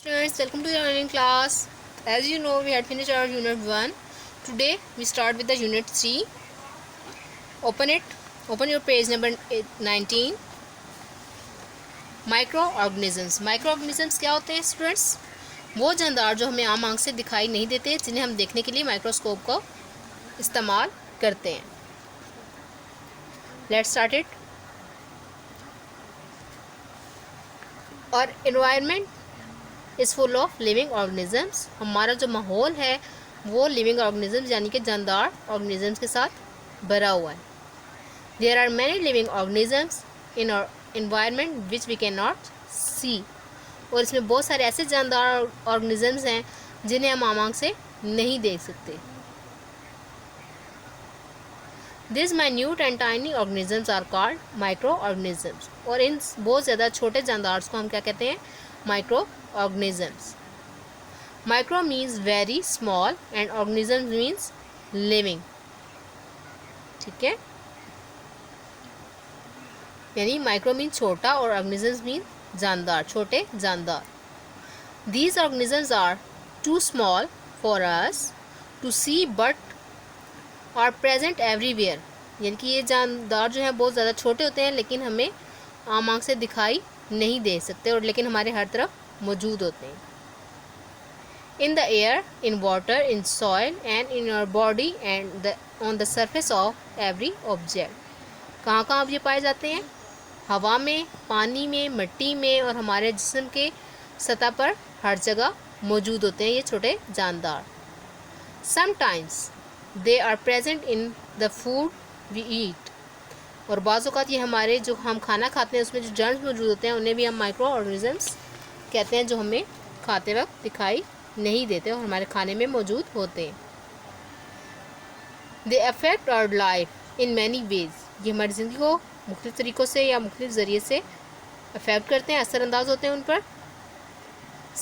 Students, welcome to your online class. As you know, we had finished our unit 1. Today we start with the unit 3. Open it. Open your page number 19. Microorganisms. Microorganisms क्या होते हैं students? वो जानदार जो हमें आम आंख से दिखाई नहीं देते, जिन्हें हम देखने के लिए माइक्रोस्कोप का इस्तेमाल करते हैं. Let's start it. और environment is full of living organisms. हमारा जो माहौल है वो लिविंग ऑर्गेनिजम्स यानी कि जानदार ऑर्गेनिजम्स के साथ भरा हुआ है. There are many living organisms in our environment which we can not see. और इसमें बहुत सारे ऐसे जानदार ऑर्गेनिजम्स हैं जिन्हें हम आम आंख से नहीं देख सकते. This minute and tiny organisms are called micro organisms. और इन बहुत ज़्यादा छोटे जानदार को हम क्या कहते हैं? Micro organisms. Micro means very small and organisms means living. ठीक है, यानी माइक्रो मीन छोटा और ऑर्गेनिजम्स मीन जानदार, छोटे जानदार. These organisms are too small for us to see but are present everywhere. यानी कि ये जानदार जो है बहुत ज़्यादा छोटे होते हैं लेकिन हमें आम आंख से दिखाई नहीं दे सकते, और लेकिन हमारे हर तरफ मौजूद होते हैं. In the air, in water, in soil and in your body and on the surface of every object. कहाँ कहाँ ये पाए जाते हैं? हवा में, पानी में, मिट्टी में और हमारे जिस्म के सतह पर हर जगह मौजूद होते हैं ये छोटे जानदार. Sometimes they are present in the food we eat. और बाज़ औक़ात ये हमारे जो हम खाना खाते हैं उसमें जो जर्म्स मौजूद होते हैं उन्हें भी हम माइक्रो ऑर्गेनिजम्स कहते हैं, जो हमें खाते वक्त दिखाई नहीं देते और हमारे खाने में मौजूद होते हैं. They affect our life in many ways. ये हमारी ज़िंदगी को मुख्तलिफ़ तरीक़ों से या मुख्तलिफ़ ज़रिए से अफेक्ट करते हैं, असरअंदाज होते हैं उन पर.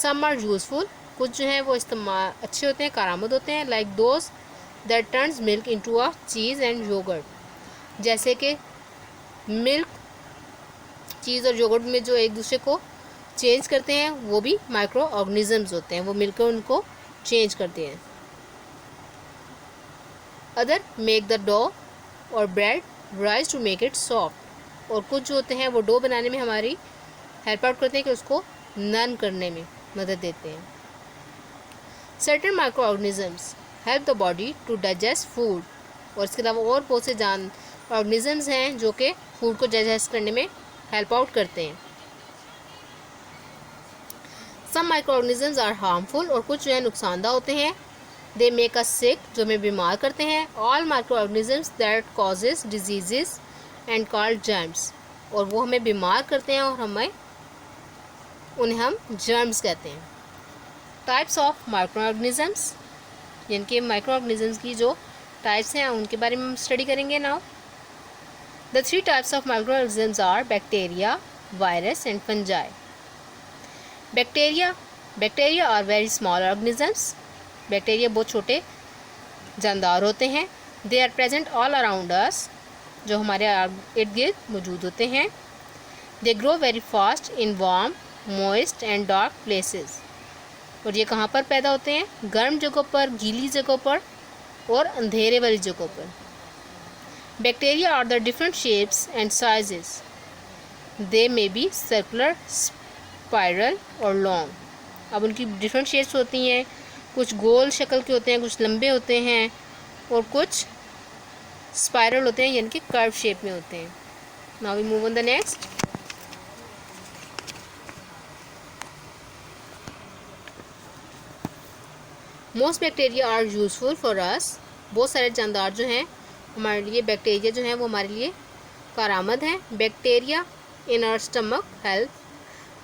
Some are useful. कुछ जो हैं वो इस्तेमाल अच्छे होते हैं, कारआमद होते हैं. Like those that turns milk into a cheese and yoghurt. जैसे कि मिल्क, चीज़ और योगर्ट में जो एक दूसरे को चेंज करते हैं वो भी माइक्रो ऑर्गेनिजम्स होते हैं. वो मिलकर उनको चेंज करते हैं. Other make the dough or bread rise to make it soft. और कुछ जो होते हैं वो डो बनाने में हमारी हेल्प आउट करते हैं कि उसको नरम करने में मदद देते हैं. Certain micro organisms help the body to digest food. और इसके अलावा और बहुत से ऑर्गेनिजम्स हैं जो कि फूड को डाइजेस्ट करने में हेल्प आउट करते हैं. Some micro organisms are harmful. और कुछ जो है नुकसानदा होते हैं. They make us sick. जो हमें बीमार करते हैं. All micro organisms that causes diseases and called germs. और वो हमें बीमार करते हैं और उन्हें हम जर्म्स कहते हैं. टाइप्स ऑफ माइक्रो ऑर्गेनिजम्स, यानी कि माइक्रो ऑर्गेनिजम्स की जो टाइप्स हैं उनके बारे में हम स्टडी करेंगे now. The 3 types of micro organisms are bacteria, virus and fungi. Bacteria are very small organisms. Bacteria बहुत छोटे जानदार होते हैं. They are present all around us. जो हमारे इर्द गिर्द मौजूद होते हैं. They grow very fast in warm, moist and dark places. और ये कहाँ पर पैदा होते हैं? गर्म जगहों पर, गीली जगहों पर और अंधेरे वाली जगहों पर. Bacteria are the different shapes and sizes. They may be circular, spiral or long. अब उनकी डिफरेंट शेप्स होती हैं. कुछ गोल शक्ल के होते हैं, कुछ लंबे होते हैं और कुछ स्पाइरल होते हैं यानी कि कर्व शेप में होते हैं. Now we move on the next. Most bacteria are useful for us. बहुत सारे जानदार जो हैं हमारे लिए, बैक्टीरिया जो हैं वो हमारे लिए कारआमद हैं. Bacteria in our stomach help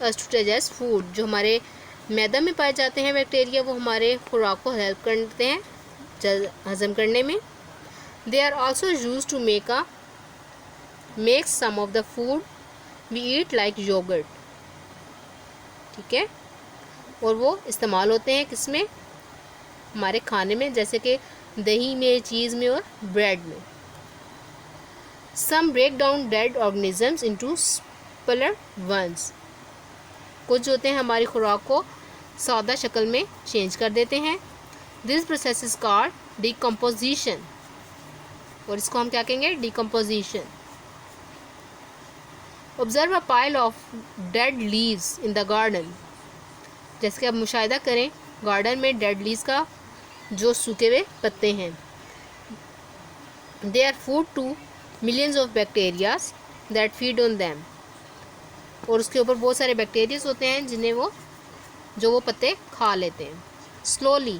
us to digest food. जो हमारे मैदा में पाए जाते हैं बैक्टीरिया वो हमारे खुराक को हेल्प करते हैं हज़म करने में. They are also use to make some of the food we eat like yoghurt. ठीक है, और वो इस्तेमाल होते हैं किसमें? हमारे खाने में, जैसे कि दही में, चीज़ में और ब्रेड में. Some break down dead organisms into simpler ones. कुछ होते हैं हमारी खुराक को सादा शक्ल में चेंज कर देते हैं। This process is called decomposition, और इसको हम क्या कहेंगे? Decomposition. Observe a pile of dead leaves in the garden. जैसे कि आप मुशाहिदा करें गार्डन में डेड लीव्स का, जो सूखे हुए पत्ते हैं। They are food to millions of bacterias that feed on them, और उसके ऊपर बहुत सारे बैक्टीरियाज होते हैं जिन्हें वो पत्ते खा लेते हैं। Slowly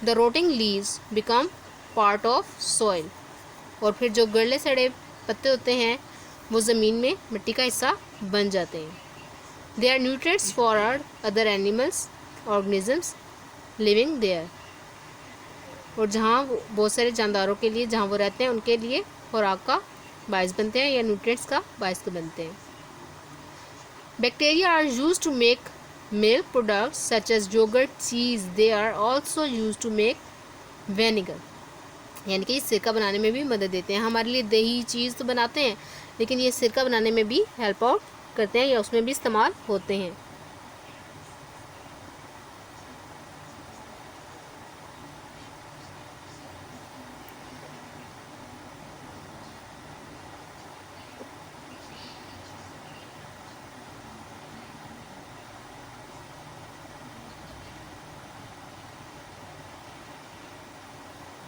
the rotting leaves become part of soil, और फिर जो गले सड़े पत्ते होते हैं वो ज़मीन में मिट्टी का हिस्सा बन जाते हैं। They are nutrients for other animals organisms living there, और जहाँ बहुत सारे जानदारों के लिए, जहाँ वो रहते हैं उनके लिए खुराक का बायस बनते हैं या न्यूट्रिएंट्स का बायस बनते हैं। Bacteria are used to make milk products such as yogurt, cheese. They are also used to make vinegar. यानी कि सिरका बनाने में भी मदद देते हैं। हमारे लिए दही चीज़ तो बनाते हैं, लेकिन ये सिरका बनाने में भी हेल्प आउट करते हैं या उसमें भी इस्तेमाल होते हैं।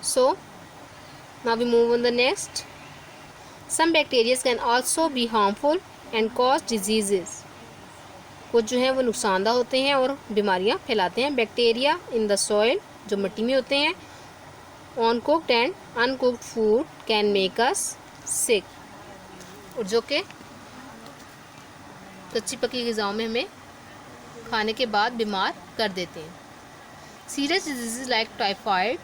So now we move on the next. Some bacteria can also be harmful and cause diseases. कुछ जो है वो नुकसानदा होते हैं और बीमारियां फैलाते हैं। बैक्टीरिया इन द सॉइल, जो मिट्टी में होते हैं। On cooked and uncooked food can make us sick, और जो कि कच्ची पकी ग़िज़ाओं में हमें खाने के बाद बीमार कर देते हैं। Serious disease like typhoid,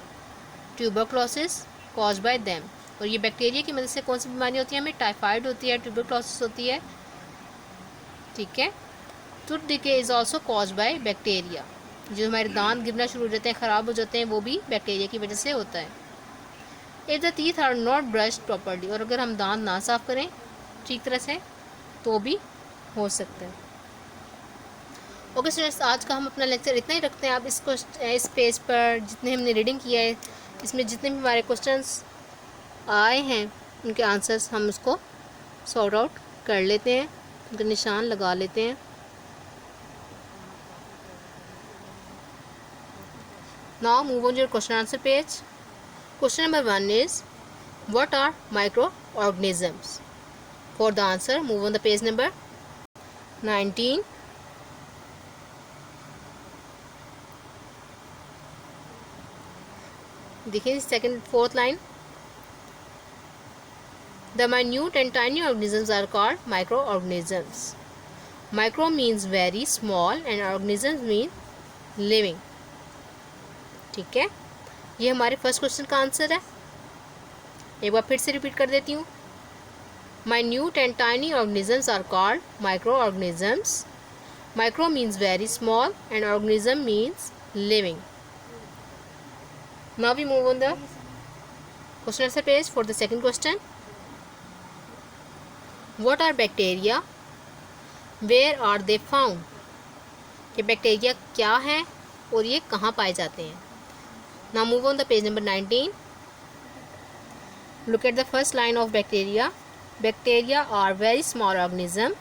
tuberculosis cause by them, और ये बैक्टीरिया की मदद से कौन सी बीमारी होती है? हमें टाइफाइड होती है, ट्यूबरक्लोसिस होती है। ठीक है। Tooth decay is also cause by bacteria, जो हमारे दांत गिरना शुरू हो जाते हैं, ख़राब हो जाते हैं, वो भी बैक्टीरिया की वजह से होता है। If the teeth are not brushed properly, और अगर हम दांत ना साफ़ करें ठीक तरह से तो भी हो सकता है। ओके स्टूडेंट्स, आज का हम अपना लेक्चर इतना ही रखते हैं। आप इस पेज पर जितने हमने रीडिंग किया है, इसमें जितने भी हमारे क्वेश्चंस आए हैं उनके आंसर्स हम उसको सॉर्ट आउट कर लेते हैं, उनके निशान लगा लेते हैं। Now move on your question answer page. Question number 1 is what are micro organisms? For the answer move on the page number 19। देखिए second fourth line, the minute and tiny organisms are called micro organisms. Micro means very small and organisms mean living. ठीक है, ये हमारे first question का answer है। एक बार फिर से रिपीट कर देती हूँ। Minute and tiny organisms are called micro organisms. Micro means very small and organism means living. Now we move on the question answer page for the second question. What are bacteria? Where are they found? कि bacteria क्या है और ये कहाँ पाए जाते हैं। Now move on the page number 19. Look at the first line of bacteria. Bacteria are very small organism.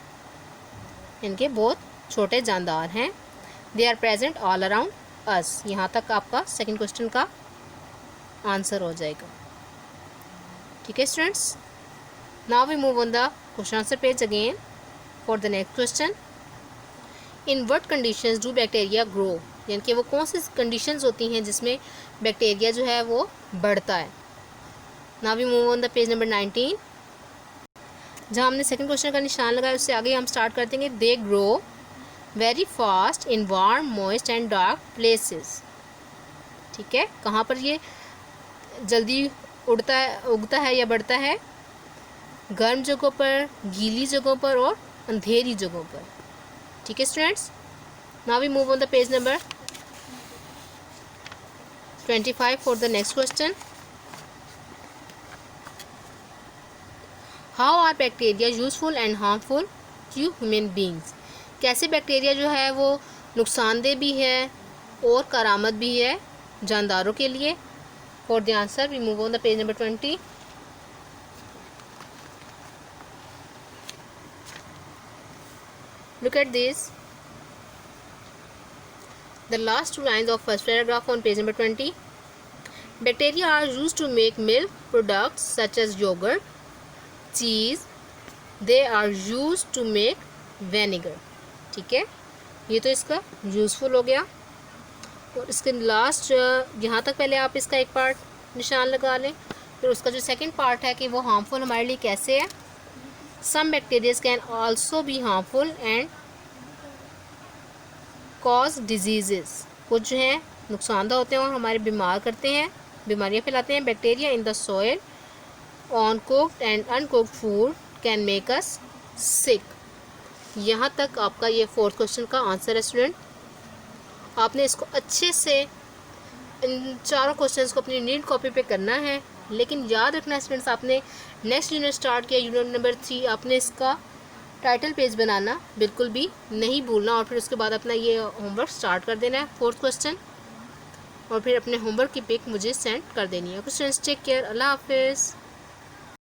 इनके बहुत छोटे जानदार हैं। They are present all around us. यहाँ तक आपका सेकंड क्वेश्चन का आंसर हो जाएगा। ठीक है students, now we move on the question answer page again for the next question. In what conditions do bacteria grow? यानी कि वो कौन सी कंडीशंस होती हैं जिसमें बैक्टीरिया जो है वो बढ़ता है। Now we move on the page number 19। जहाँ हमने सेकंड क्वेश्चन का निशान लगाया उससे आगे हम स्टार्ट कर देंगे। दे grow very fast in warm moist and dark places. ठीक है, कहाँ पर ये जल्दी उगता है या बढ़ता है? गर्म जगहों पर, गीली जगहों पर और अंधेरी जगहों पर। ठीक है students, now we move on the page number 25 for the next question. How are bacteria useful and harmful to human beings? कैसे बैक्टीरिया जो है वो नुकसानदेह भी है और करामत भी है जानदारों के लिए। For the answer we move on the page number 20. Look at this. The last two lines of first paragraph on page number 20. Bacteria are used to make milk products such as yogurt, cheese. They are used to make vinegar. ठीक है, ये तो इसका useful हो गया। और इसके last यहाँ तक पहले आप इसका एक पार्ट निशान लगा लें, फिर उसका जो सेकंड पार्ट है कि वो हार्मफुल हमारे लिए कैसे है। Some bacteria can also be harmful and cause diseases. कुछ जो हैं नुकसानदा होते हैं और हमारे बीमार करते हैं, बीमारियां फैलाते हैं। Bacteria in the soil on cooked and uncooked food can make us sick. यहाँ तक आपका ये 4th क्वेश्चन का आंसर है स्टूडेंट। आपने इसको अच्छे से इन चारों क्वेश्चंस को अपनी नीट कॉपी पे करना है, लेकिन याद रखना स्टूडेंट्स, आपने नेक्स्ट यूनिट स्टार्ट किया यूनिट नंबर 3, आपने इसका टाइटल पेज बनाना बिल्कुल भी नहीं भूलना और फिर उसके बाद अपना ये होमवर्क स्टार्ट कर देना है 4th क्वेश्चन, और फिर अपने होमवर्क की पिक मुझे सेंड कर देनी है। ओके स्टूडेंट्स, टेक केयर, अल्लाह हाफिज़।